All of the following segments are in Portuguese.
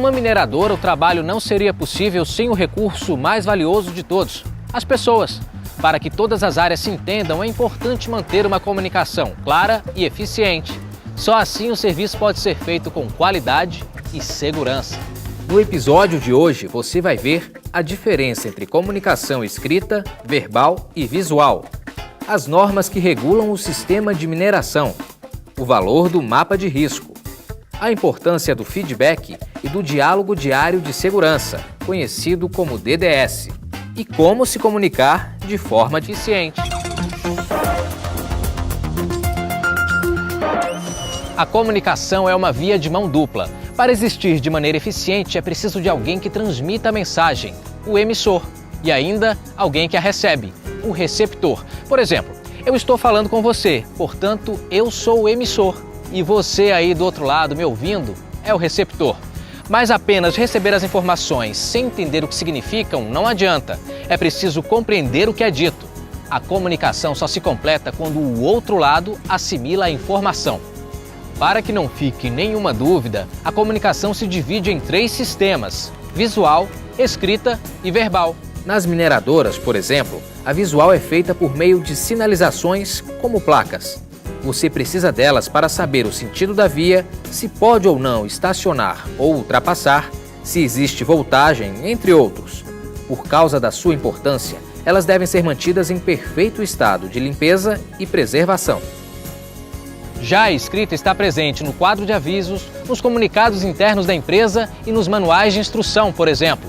Numa mineradora, o trabalho não seria possível sem o recurso mais valioso de todos, as pessoas. Para que todas as áreas se entendam, é importante manter uma comunicação clara e eficiente. Só assim o serviço pode ser feito com qualidade e segurança. No episódio de hoje, você vai ver a diferença entre comunicação escrita, verbal e visual, as normas que regulam o sistema de mineração, o valor do mapa de risco, a importância do feedback e do diálogo diário de segurança, conhecido como DDS, e como se comunicar de forma eficiente. A comunicação é uma via de mão dupla. Para existir de maneira eficiente, é preciso de alguém que transmita a mensagem, o emissor, e ainda alguém que a recebe, o receptor. Por exemplo, eu estou falando com você, portanto, eu sou o emissor, e você aí do outro lado me ouvindo é o receptor. Mas apenas receber as informações sem entender o que significam não adianta. É preciso compreender o que é dito. A comunicação só se completa quando o outro lado assimila a informação. Para que não fique nenhuma dúvida, a comunicação se divide em 3 sistemas: visual, escrita e verbal. Nas mineradoras, por exemplo, a visual é feita por meio de sinalizações como placas. Você precisa delas para saber o sentido da via, se pode ou não estacionar ou ultrapassar, se existe voltagem, entre outros. Por causa da sua importância, elas devem ser mantidas em perfeito estado de limpeza e preservação. Já a escrita está presente no quadro de avisos, nos comunicados internos da empresa e nos manuais de instrução, por exemplo.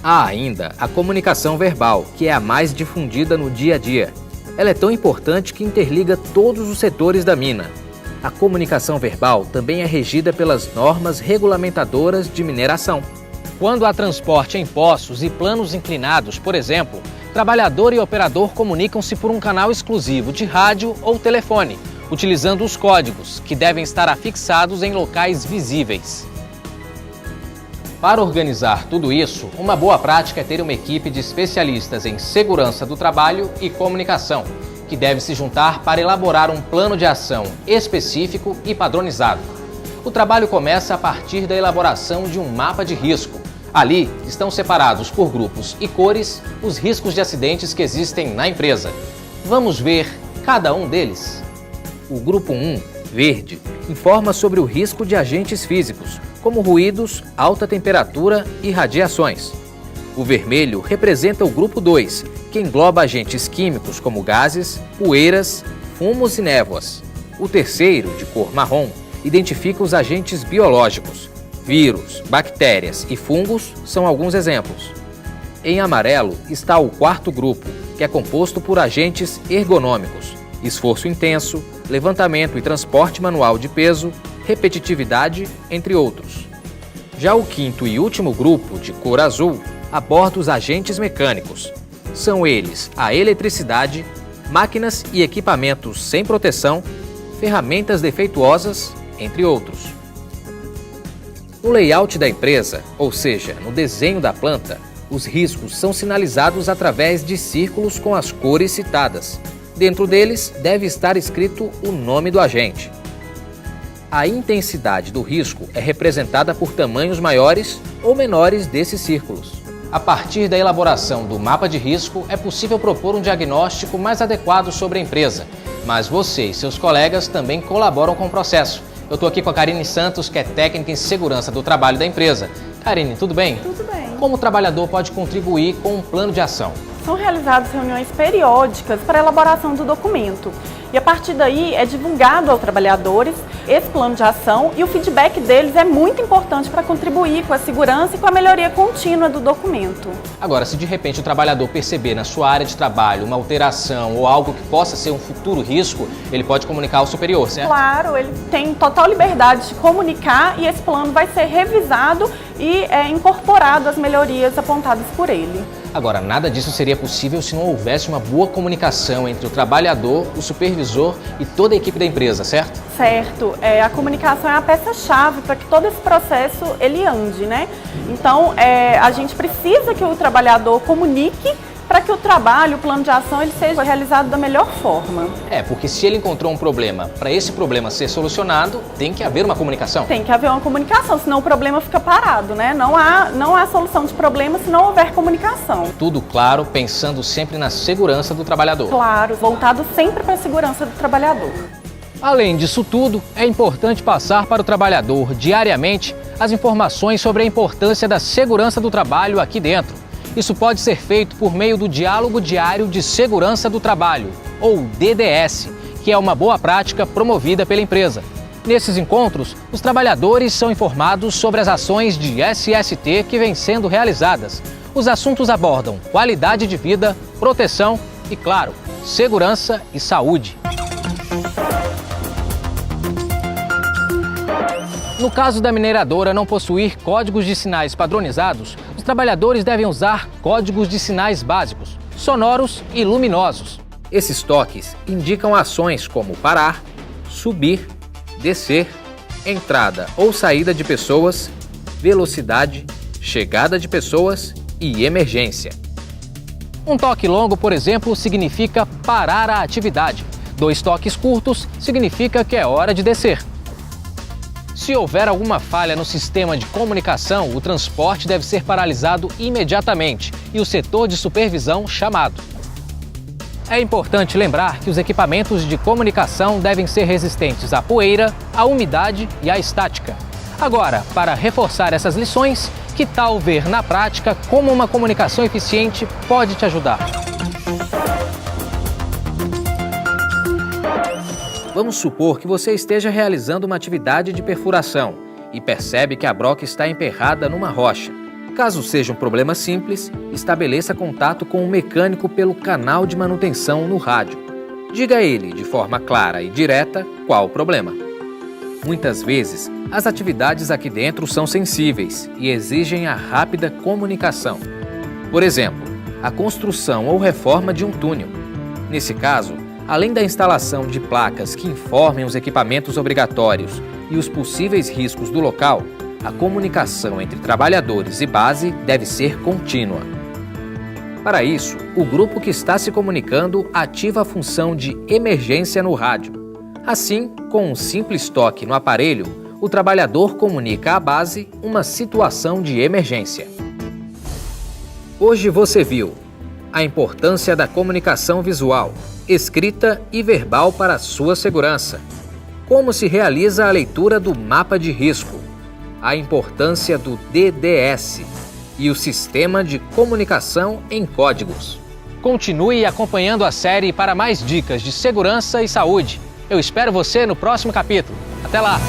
Há ainda a comunicação verbal, que é a mais difundida no dia a dia. Ela é tão importante que interliga todos os setores da mina. A comunicação verbal também é regida pelas normas regulamentadoras de mineração. Quando há transporte em poços e planos inclinados, por exemplo, trabalhador e operador comunicam-se por um canal exclusivo de rádio ou telefone, utilizando os códigos, que devem estar afixados em locais visíveis. Para organizar tudo isso, uma boa prática é ter uma equipe de especialistas em segurança do trabalho e comunicação, que deve se juntar para elaborar um plano de ação específico e padronizado. O trabalho começa a partir da elaboração de um mapa de risco. Ali estão separados por grupos e cores os riscos de acidentes que existem na empresa. Vamos ver cada um deles. O grupo 1, verde, informa sobre o risco de agentes físicos, como ruídos, alta temperatura e radiações. O vermelho representa o grupo 2, que engloba agentes químicos como gases, poeiras, fumos e névoas. O terceiro, de cor marrom, identifica os agentes biológicos. Vírus, bactérias e fungos são alguns exemplos. Em amarelo está o quarto grupo, que é composto por agentes ergonômicos, esforço intenso, levantamento e transporte manual de peso, repetitividade, entre outros. Já o quinto e último grupo, de cor azul, aborda os agentes mecânicos. São eles a eletricidade, máquinas e equipamentos sem proteção, ferramentas defeituosas, entre outros. No layout da empresa, ou seja, no desenho da planta, os riscos são sinalizados através de círculos com as cores citadas. Dentro deles deve estar escrito o nome do agente. A intensidade do risco é representada por tamanhos maiores ou menores desses círculos. A partir da elaboração do mapa de risco, é possível propor um diagnóstico mais adequado sobre a empresa. Mas você e seus colegas também colaboram com o processo. Eu estou aqui com a Karine Santos, que é técnica em segurança do trabalho da empresa. Karine, tudo bem? Tudo bem. Como o trabalhador pode contribuir com um plano de ação? São realizadas reuniões periódicas para a elaboração do documento. E a partir daí é divulgado aos trabalhadores esse plano de ação e o feedback deles é muito importante para contribuir com a segurança e com a melhoria contínua do documento. Agora, se de repente o trabalhador perceber na sua área de trabalho uma alteração ou algo que possa ser um futuro risco, ele pode comunicar ao superior, certo? Claro, ele tem total liberdade de comunicar e esse plano vai ser revisado e incorporado às melhorias apontadas por ele. Agora, nada disso seria possível se não houvesse uma boa comunicação entre o trabalhador, o supervisor e toda a equipe da empresa, certo? Certo. A comunicação é a peça-chave para que todo esse processo ele ande, né? Então, a gente precisa que o trabalhador comunique para que o trabalho, o plano de ação, ele seja realizado da melhor forma. Porque se ele encontrou um problema, para esse problema ser solucionado, tem que haver uma comunicação. Tem que haver uma comunicação, senão o problema fica parado, né? Não há solução de problema se não houver comunicação. Tudo claro, pensando sempre na segurança do trabalhador. Claro, voltado sempre para a segurança do trabalhador. Além disso tudo, é importante passar para o trabalhador diariamente as informações sobre a importância da segurança do trabalho aqui dentro. Isso pode ser feito por meio do Diálogo Diário de Segurança do Trabalho, ou DDS, que é uma boa prática promovida pela empresa. Nesses encontros, os trabalhadores são informados sobre as ações de SST que vêm sendo realizadas. Os assuntos abordam qualidade de vida, proteção e, claro, segurança e saúde. No caso da mineradora não possuir códigos de sinais padronizados, os trabalhadores devem usar códigos de sinais básicos, sonoros e luminosos. Esses toques indicam ações como parar, subir, descer, entrada ou saída de pessoas, velocidade, chegada de pessoas e emergência. Um toque longo, por exemplo, significa parar a atividade. 2 toques curtos significa que é hora de descer. Se houver alguma falha no sistema de comunicação, o transporte deve ser paralisado imediatamente e o setor de supervisão chamado. É importante lembrar que os equipamentos de comunicação devem ser resistentes à poeira, à umidade e à estática. Agora, para reforçar essas lições, que tal ver na prática como uma comunicação eficiente pode te ajudar? Vamos supor que você esteja realizando uma atividade de perfuração e percebe que a broca está emperrada numa rocha. Caso seja um problema simples, estabeleça contato com o mecânico pelo canal de manutenção no rádio. Diga a ele, de forma clara e direta, qual o problema. Muitas vezes, as atividades aqui dentro são sensíveis e exigem a rápida comunicação. Por exemplo, a construção ou reforma de um túnel. Nesse caso, além da instalação de placas que informem os equipamentos obrigatórios e os possíveis riscos do local, a comunicação entre trabalhadores e base deve ser contínua. Para isso, o grupo que está se comunicando ativa a função de emergência no rádio. Assim, com um simples toque no aparelho, o trabalhador comunica à base uma situação de emergência. Hoje você viu a importância da comunicação visual, escrita e verbal para a sua segurança. Como se realiza a leitura do mapa de risco, a importância do DDS e o sistema de comunicação em códigos. Continue acompanhando a série para mais dicas de segurança e saúde. Eu espero você no próximo capítulo. Até lá!